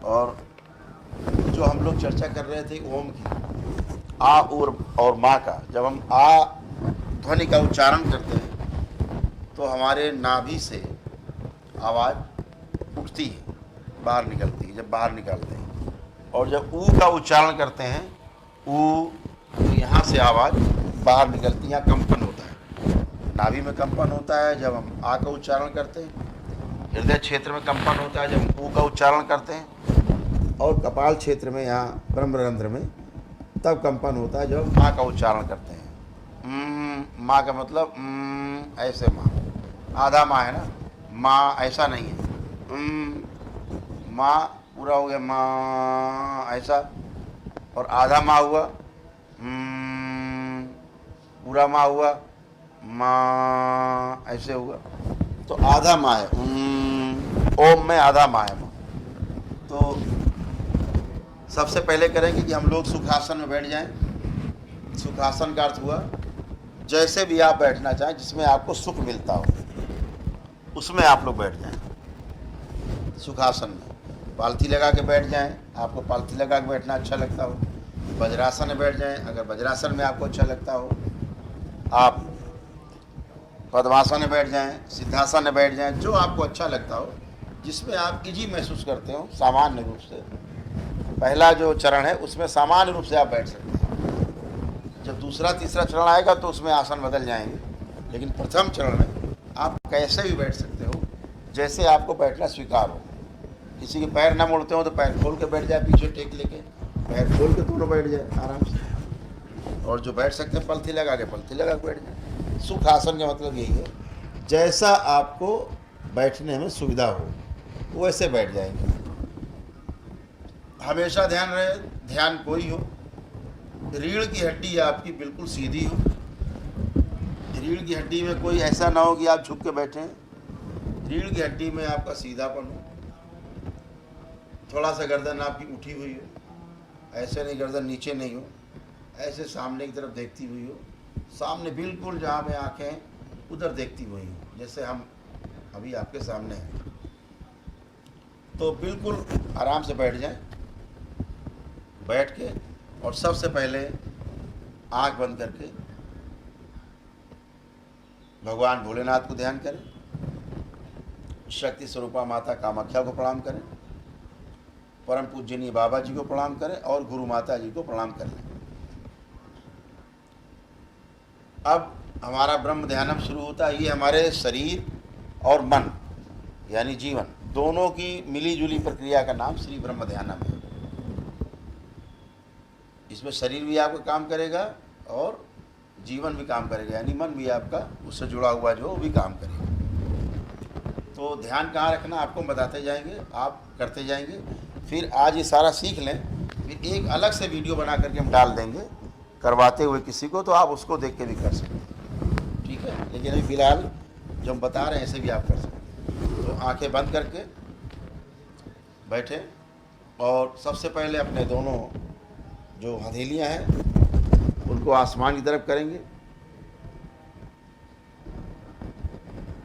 और जो हम लोग चर्चा कर रहे थे ओम की, आ और माँ का, जब हम आ ध्वनि का उच्चारण करते हैं तो हमारे नाभि से आवाज़ उठती है, बाहर निकलती है जब बाहर निकालते हैं। और जब ऊ का उच्चारण करते हैं, ऊ, तो यहाँ से आवाज़ बाहर निकलती है, यहाँ कंपन होता है, नाभि में कंपन होता है जब हम आ का उच्चारण करते हैं, हृदय क्षेत्र में कंपन होता है जब हम ऊ का उच्चारण करते हैं, और कपाल क्षेत्र में यहाँ ब्रह्मरंध्र में तब कंपन होता है जब माँ का उच्चारण करते हैं। माँ का मतलब ऐसे माँ, आधा माँ है ना, माँ ऐसा नहीं है, माँ पूरा हो गया माँ ऐसा, और आधा माँ हुआ, पूरा माँ हुआ माँ ऐसे हुआ, तो आधा माँ है। ओम में आधा माँ है माँ। तो सबसे पहले करेंगे कि हम लोग सुखासन में बैठ जाएं। सुखासन का अर्थ हुआ जैसे भी आप बैठना चाहें, जिसमें आपको सुख मिलता हो उसमें आप लोग बैठ जाएं। सुखासन में पालथी लगा के बैठ जाएं, आपको पालथी लगा के बैठना अच्छा लगता हो। वज्रासन में बैठ जाएं अगर वज्रासन में आपको अच्छा लगता हो। आप पद्मासन में बैठ जाएं, सिद्धासन में बैठ जाएं, जो आपको अच्छा लगता हो, जिसमें आप इजी महसूस करते हो सामान्य रूप से। पहला जो चरण है उसमें सामान्य रूप से आप बैठ सकते हैं। जब दूसरा तीसरा चरण आएगा तो उसमें आसन बदल जाएंगे, लेकिन प्रथम चरण में आप कैसे भी बैठ सकते हो, जैसे आपको बैठना स्वीकार हो। किसी के पैर न मुड़ते हो तो पैर खोल के बैठ जाए, पीछे टेक लेके पैर खोल के दोनों बैठ जाए आराम से। और जो बैठ सकते हैं पलथी लगा के बैठ जाए। सुख आसन का मतलब यही है, जैसा आपको बैठने में सुविधा हो वैसे बैठ जाएंगे। हमेशा ध्यान रहे, ध्यान कोई हो, रीढ़ की हड्डी आपकी बिल्कुल सीधी हो। रीढ़ की हड्डी में कोई ऐसा ना हो कि आप झुक के बैठें। रीढ़ की हड्डी में आपका सीधापन हो, थोड़ा सा गर्दन आपकी उठी हुई हो, ऐसे नहीं गर्दन नीचे नहीं हो, ऐसे सामने की तरफ देखती हुई हो, सामने बिल्कुल जहाँ पे आँखें हैं उधर देखती हुई हो, जैसे हम अभी आपके सामने हैं। तो बिल्कुल आराम से बैठ जाएं। बैठ के और सबसे पहले आँख बंद करके भगवान भोलेनाथ को ध्यान करें, शक्ति स्वरूपा माता कामाख्या को प्रणाम करें, परम पूजनीय बाबा जी को प्रणाम करें और गुरु माता जी को प्रणाम कर लें। अब हमारा ब्रह्म ध्यानम शुरू होता है। ये हमारे शरीर और मन यानी जीवन दोनों की मिली जुली प्रक्रिया का नाम श्री ब्रह्म ध्यानम है। इसमें शरीर भी आपका काम करेगा और जीवन भी काम करेगा, यानी मन भी आपका उससे जुड़ा हुआ जो भी काम करेगा। तो ध्यान कहाँ रखना आपको बताते जाएंगे, आप करते जाएंगे। फिर आज ये सारा सीख लें, फिर एक अलग से वीडियो बना करके हम डाल देंगे करवाते हुए किसी को, तो आप उसको देख के भी कर सकते हैं, ठीक है। लेकिन अभी फ़िलहाल जो हम बता रहे हैं ऐसे भी आप कर सकते हैं। तो आंखें बंद करके बैठे और सबसे पहले अपने दोनों जो हथेलियां हैं उनको आसमान की तरफ करेंगे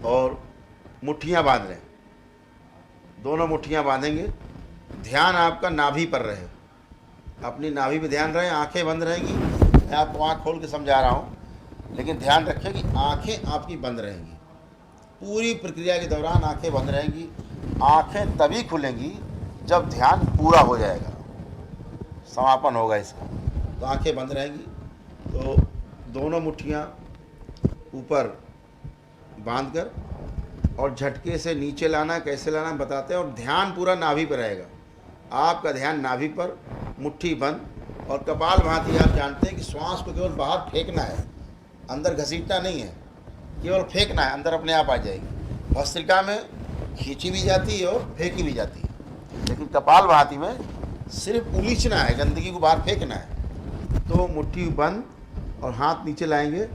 और मुट्ठियां बांध लें। दोनों मुट्ठियां बांधेंगे, ध्यान आपका नाभि पर रहे, अपनी नाभि पे ध्यान रहे, आंखें बंद रहेंगी। मैं आपको आँख खोल के समझा रहा हूँ, लेकिन ध्यान रखें कि आंखें आपकी बंद रहेंगी। पूरी प्रक्रिया के दौरान आंखें बंद रहेंगी। आंखें तभी खुलेंगी जब ध्यान पूरा हो जाएगा, समापन होगा इसका। तो आंखें बंद रहेंगी। तो दोनों मुट्ठियाँ ऊपर बांध कर और झटके से नीचे लाना, कैसे लाना बताते हैं। और ध्यान पूरा नाभि पर रहेगा, आपका ध्यान नाभि पर, मुट्ठी बंद। और कपाल भाती आप जानते हैं कि श्वास को केवल बाहर फेंकना है, अंदर घसीटना नहीं है, केवल फेंकना है, अंदर अपने आप आ जाएगी। भस्त्रिका में खींची भी जाती है और फेंकी भी जाती है, लेकिन कपाल भाती में सिर्फ उलीचना है, गंदगी को बाहर फेंकना है। तो मुट्ठी बंद और हाथ नीचे लाएंगे,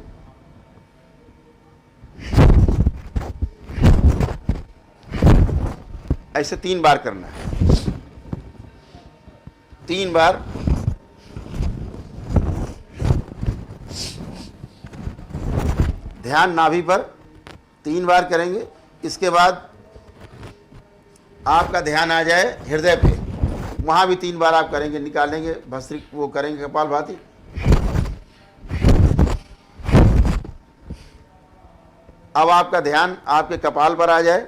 ऐसे 3 बार करना है, 3 बार। ध्यान नाभि पर 3 बार करेंगे। इसके बाद आपका ध्यान आ जाए हृदय पे, वहाँ भी 3 बार आप करेंगे, निकालेंगे भस्त्री, वो करेंगे कपालभाति। अब आपका ध्यान आपके कपाल पर आ जाए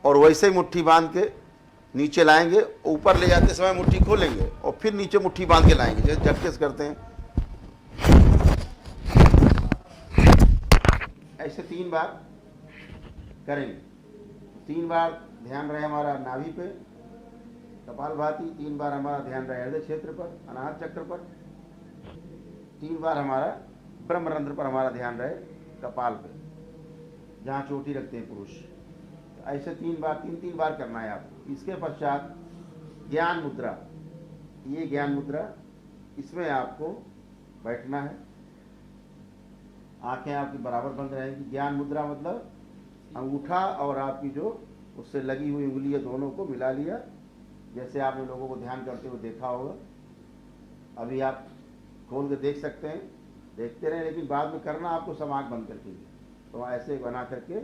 और वैसे ही मुट्ठी बांध के नीचे लाएंगे, ऊपर ले जाते समय मुट्ठी खोलेंगे और फिर नीचे मुट्ठी बांध के लाएंगे, जैसे झटके से करते हैं। ऐसे 3 बार करेंगे। 3 बार ध्यान रहे हमारा नाभि पे कपालभाति, 3 बार हमारा ध्यान रहे हृदय क्षेत्र पर, अनाहत चक्र पर, 3 बार हमारा ब्रह्मरंध्र पर हमारा ध्यान रहे कपाल पे, जहाँ चोटी रखते हैं पुरुष। ऐसे 3 बार 3-3 बार करना है आपको। इसके पश्चात ज्ञान मुद्रा, ये ज्ञान मुद्रा, इसमें आपको बैठना है, आंखें आपकी बराबर बंद रहेंगी। ज्ञान मुद्रा मतलब अंगूठा और आपकी जो उससे लगी हुई उंगलियां दोनों को मिला लिया, जैसे आपने लोगों को ध्यान करते हुए देखा होगा। अभी आप खोल के देख सकते हैं, देखते रहें, लेकिन बाद में करना आपको सब आँख बंद करके। तो ऐसे बना करके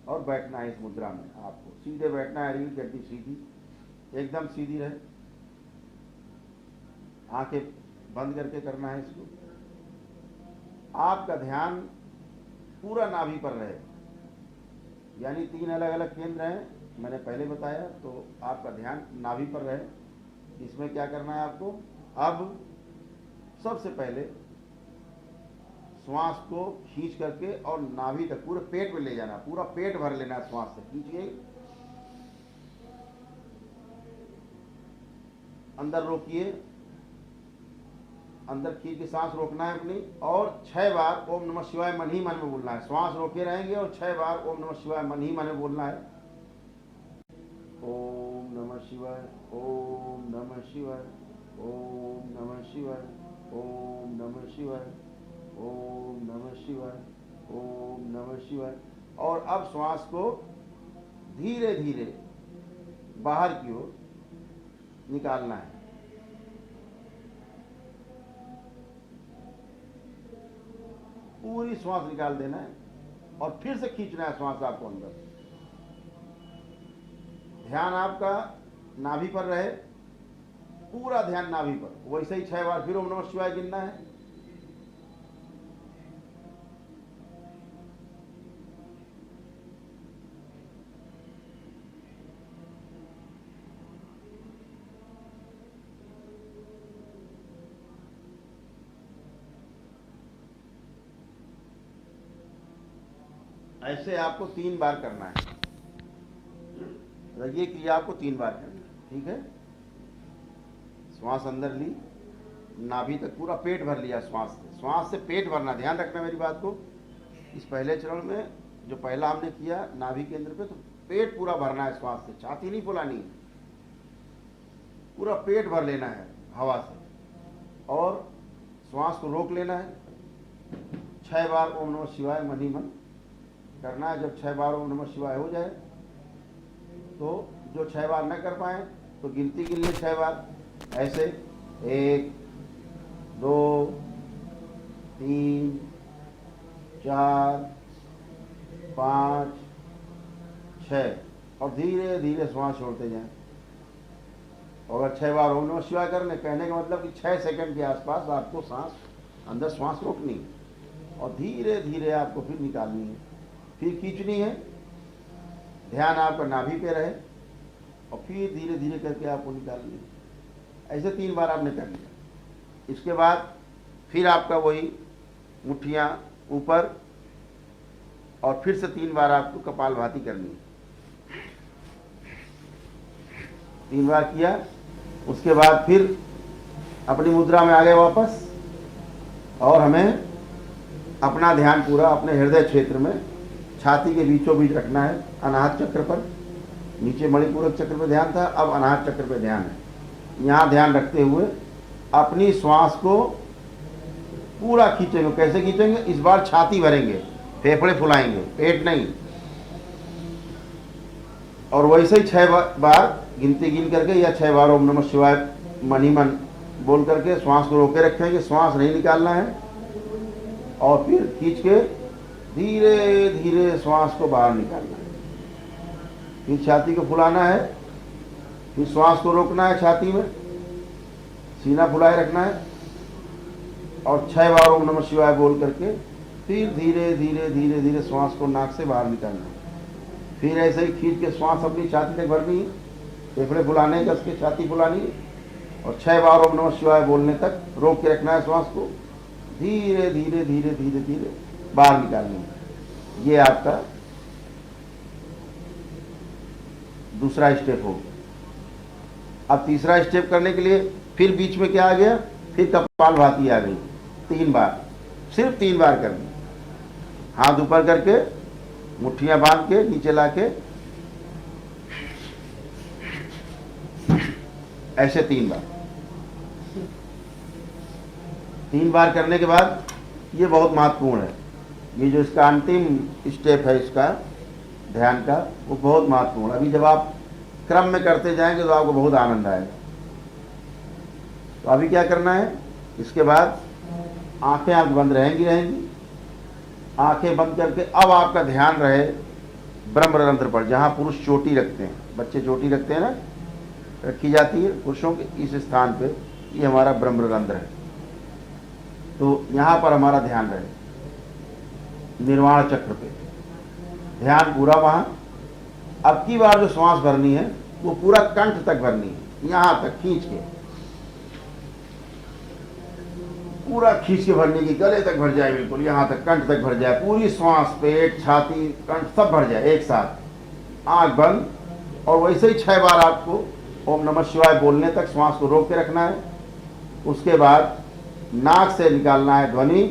और बैठना है इस मुद्रा में। आपको सीधे बैठना है, रीढ़ की हड्डी सीधी, एकदम सीधी रहे, आंखें बंद करके करना है इसको। आपका ध्यान पूरा नाभि पर रहे, यानी 3 अलग अलग केंद्र हैं, मैंने पहले बताया। तो आपका ध्यान नाभि पर रहे। इसमें क्या करना है आपको, अब सबसे पहले श्वास को खींच करके और नाभि तक पूरे पेट में ले जाना, पूरा पेट भर लेना श्वास से। खींचिए, अंदर रोकिए, अंदर खींच के सांस रोकना है अपनी, और 6 बार ओम नमः शिवाय मन ही मन में बोलना है। श्वास रोके रहेंगे और 6 बार ओम नमः शिवाय मन ही मन में बोलना है। ओम नमः शिवाय, ओम नमः शिवाय, ओम नमः शिवाय, ओम नमः शिवाय, ओम नमः शिवाय, ओम नमः शिवाय। और अब श्वास को धीरे धीरे बाहर की ओर निकालना है। पूरी श्वास निकाल देना है और फिर से खींचना है श्वास आपको अंदर। ध्यान आपका नाभि पर रहे, पूरा ध्यान नाभि पर। वैसे ही 6 बार फिर ओम नमः शिवाय गिनना है। ऐसे आपको 3 बार करना है। ये क्रिया आपको 3 बार करना है, ठीक है। श्वास अंदर ली, नाभि तक पूरा पेट भर लिया श्वास से पेट भरना। ध्यान रखना मेरी बात को। इस पहले चरण में जो पहला हमने किया नाभि केंद्र पे, तो पेट पूरा भरना है श्वास से, छाती नहीं फुलानी है, पूरा पेट भर लेना है हवा से। और श्वास को रोक लेना है। 6 बार ओम नमः शिवाय मन ही मन करना है। जब 6 बार ओम नमः शिवाय हो जाए, तो जो 6 बार न कर पाए तो गिनती गिन ले 6 बार। ऐसे 1 2 3 4 5 6 और धीरे धीरे श्वास छोड़ते जाएं। और अगर 6 बार ओम नमः शिवाय करने, कहने का मतलब कि 6 सेकंड के आसपास आपको सांस अंदर श्वास रोकनी है और धीरे धीरे आपको फिर निकालनी है, फिर खींचनी है। ध्यान आपका नाभि पे रहे और फिर धीरे धीरे करके आपको निकालनी है। ऐसे 3 बार आपने कर लिया। इसके बाद फिर आपका वही मुट्ठियाँ ऊपर और फिर से 3 बार आपको कपालभाति करनी है। 3 बार किया, उसके बाद फिर अपनी मुद्रा में आ गए वापस और हमें अपना ध्यान पूरा अपने हृदय क्षेत्र में, छाती के बीचों बीच रखना है, अनाहत चक्र पर। नीचे मणिपूरक चक्र पे ध्यान था, अब अनाहत चक्र पे ध्यान है। यहाँ ध्यान रखते हुए अपनी श्वास को पूरा खींचेंगे। कैसे खींचेंगे? इस बार छाती भरेंगे, फेफड़े फुलाएंगे, पेट नहीं। और वैसे ही 6 बार गिनती गिन करके या 6 बार ओम नमः शिवाय मन ही मन बोल करके श्वास को रोके रखेंगे, श्वास नहीं निकालना है। और फिर खींच के धीरे धीरे श्वास को बाहर निकालना है। फिर छाती को फुलाना है, फिर श्वास को रोकना है छाती में, सीना फुलाए रखना है और 6 बार ओम नमः शिवाय बोल करके फिर धीरे धीरे धीरे धीरे श्वास को नाक से बाहर निकालना है। फिर ऐसे ही खींच के श्वास अपनी छाती तक भरनी है, फेफड़े फुलाने कस के छाती फुलानी है और 6 बार ओम नमः शिवाय बोलने तक रोक के रखना है श्वास को, धीरे धीरे धीरे धीरे धीरे बाहर निकालनी है। ये आपका दूसरा स्टेप हो गया। अब तीसरा स्टेप करने के लिए फिर बीच में क्या आ गया, फिर कपालभाति आ गई। 3 बार, सिर्फ 3 बार करनी। हाथ ऊपर करके मुट्ठियां बांध के नीचे लाके ऐसे 3 बार। 3 बार करने के बाद ये बहुत महत्वपूर्ण है, ये जो इसका अंतिम स्टेप है इसका ध्यान का, वो बहुत महत्वपूर्ण। अभी जब आप क्रम में करते जाएंगे तो आपको बहुत आनंद आएगा। तो अभी क्या करना है, इसके बाद आंखें आप बंद रहेंगी। आंखें बंद करके अब आपका ध्यान रहे ब्रह्मरंध्र पर, जहाँ पुरुष चोटी रखते हैं, बच्चे चोटी रखते हैं ना, रखी जाती है पुरुषों के इस स्थान पे, ये हमारा ब्रह्मरंध्र है। तो यहाँ पर हमारा ध्यान रहे निर्वाण चक्र पे, ध्यान पूरा वहाँ। अब की बार जो श्वास भरनी है वो पूरा कंठ तक भरनी है, यहाँ तक खींच के, पूरा खींच के भरने की, गले तक भर जाए, बिल्कुल यहाँ तक कंठ तक भर जाए, पूरी श्वास, पेट, छाती, कंठ सब भर जाए एक साथ, आंख बंद। और वैसे ही 6 बार आपको ओम नमः शिवाय बोलने तक श्वास को रोक के रखना है। उसके बाद नाक से निकालना है ध्वनि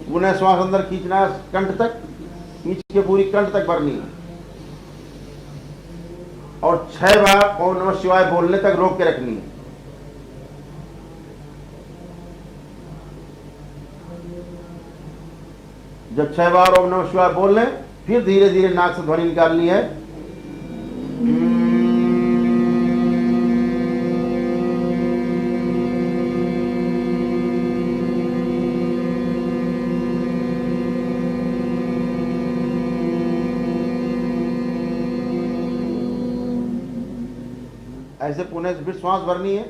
पुनः श्वास अंदर खींचना है कंठ तक, खींच के पूरी कंठ तक भरनी है और 6 बार ओम नमः शिवाय बोलने तक रोक के रखनी है। जब 6 बार ओम नमः शिवाय बोल लें, फिर धीरे धीरे नाक से ध्वनि निकालनी है। ऐसे पुणे से फिर श्वास भरनी है,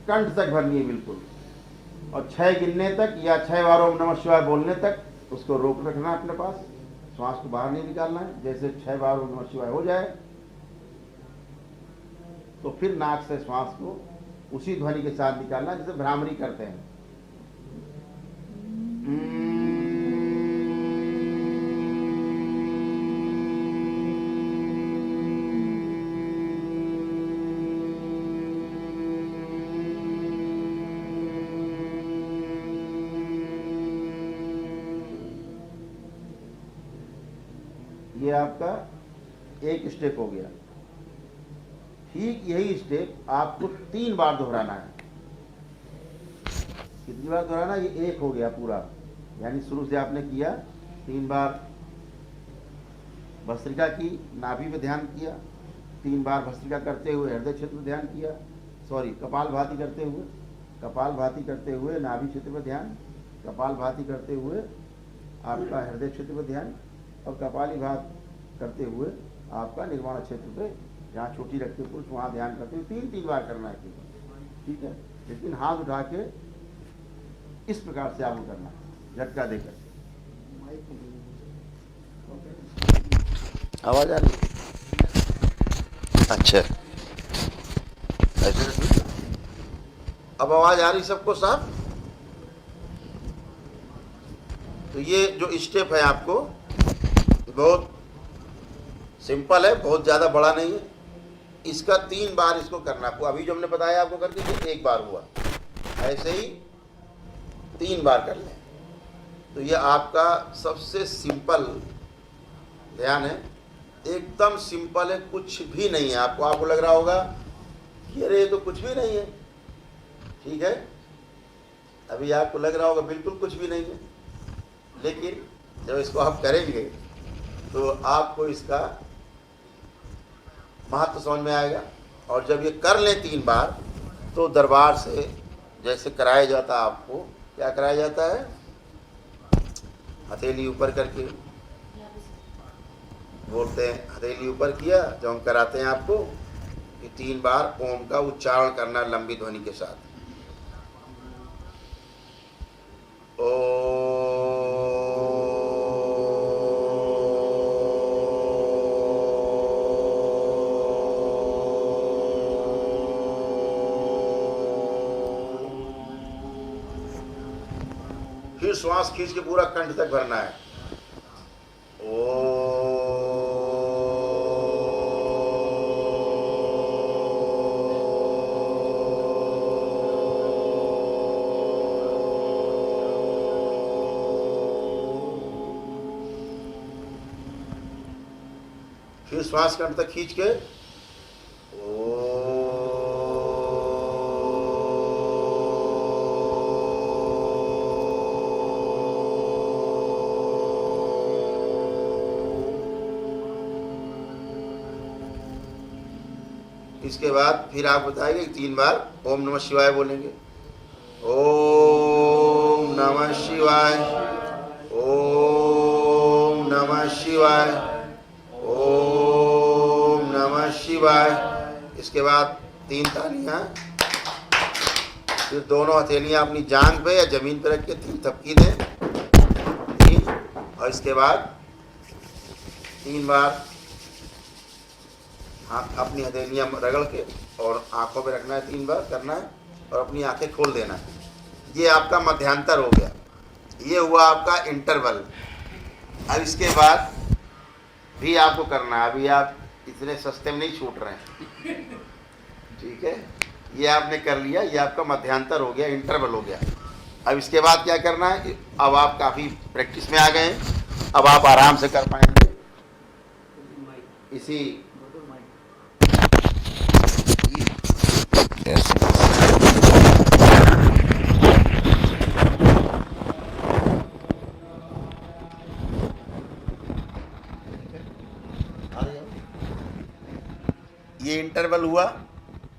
कंठ तक भरनी है बिल्कुल, और 6 गिनने तक या 6 बार ओम नमः शिवाय बोलने तक उसको रोक रखना है अपने पास, श्वास को बाहर नहीं निकालना है। जैसे 6 बार ओम नमः शिवाय हो जाए तो फिर नाक से श्वास को उसी ध्वनि के साथ निकालना जैसे भ्रामरी करते हैं। ये आपका एक स्टेप हो गया। ठीक यही स्टेप आपको 3 बार दोहराना है। कितनी बार दोहराना? ये एक हो गया पूरा, यानी शुरू से आपने किया 3 बार भस्त्रिका की, नाभि पे ध्यान किया, 3 बार भस्त्रिका करते हुए हृदय क्षेत्र में ध्यान किया, कपालभाति करते हुए, कपालभाति करते हुए नाभि क्षेत्र में ध्यान, कपालभाति करते हुए आपका हृदय क्षेत्र में ध्यान, और कपालीभात करते हुए आपका निर्वाण क्षेत्र पे जहाँ छोटी रखते पुरुष वहाँ ध्यान करते हुए 3 बार करना है। ठीक है, लेकिन हाथ उठा के इस प्रकार से आपको करना है, झटका देकर। आवाज आ रही? अच्छा, ऐसे अब आवाज आ रही सबको साफ? तो ये जो स्टेप है आपको बहुत सिंपल है, बहुत ज़्यादा बड़ा नहीं है। इसका 3 बार इसको करना आपको। अभी जो हमने बताया आपको करके ये 1 बार हुआ, ऐसे ही 3 बार कर लें। तो ये आपका सबसे सिंपल ध्यान है, एकदम सिंपल है, कुछ भी नहीं है। आपको लग रहा होगा कि अरे ये तो कुछ भी नहीं है, ठीक है, अभी आपको लग रहा होगा बिल्कुल कुछ भी नहीं है, लेकिन जब इसको आप करेंगे तो आपको इसका महत्व समझ में आएगा। और जब ये कर लें 3 बार तो दरबार से जैसे कराया जाता है, आपको क्या कराया जाता है, हथेली ऊपर करके बोलते हैं, हथेली ऊपर किया जो हम कराते हैं आपको कि 3 बार ओम का उच्चारण करना लंबी ध्वनि के साथ। ओ फिर श्वास खींच के पूरा कंठ तक भरना है। फिर श्वास कंठ तक खींच के इसके बाद फिर आप बताएंगे 3 बार ओम नमः शिवाय बोलेंगे। ओम नमः शिवाय, ओम नमः शिवाय, ओम नमः शिवाय। इसके बाद 3 तालियां, फिर दोनों हथेलियां अपनी जांघ पे या जमीन पर रख के 3 थपकी दें। और इसके बाद 3 बार हाथ अपनी हथेलियां रगड़ के और आंखों पे रखना है, 3 बार करना है और अपनी आंखें खोल देना है। ये आपका मध्यांतर हो गया, ये हुआ आपका इंटरवल। अब इसके बाद भी आपको करना है, अभी आप इतने सस्ते में नहीं छूट रहे हैं, ठीक है। ये आपने कर लिया, ये आपका मध्यांतर हो गया, इंटरवल हो गया। अब इसके बाद क्या करना है, अब आप काफ़ी प्रैक्टिस में आ गए हैं, अब आप आराम से कर पाएंगे। इसी ये इंटरवल हुआ।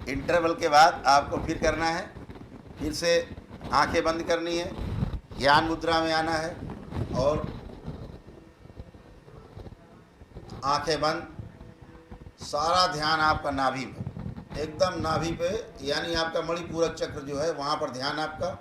इंटरवल के बाद आपको फिर करना है, फिर से आंखें बंद करनी है, ज्ञान मुद्रा में आना है और आंखें बंद, सारा ध्यान आपका नाभि में, एकदम नाभि पे, यानी आपका मणिपूरक चक्र जो है वहाँ पर ध्यान आपका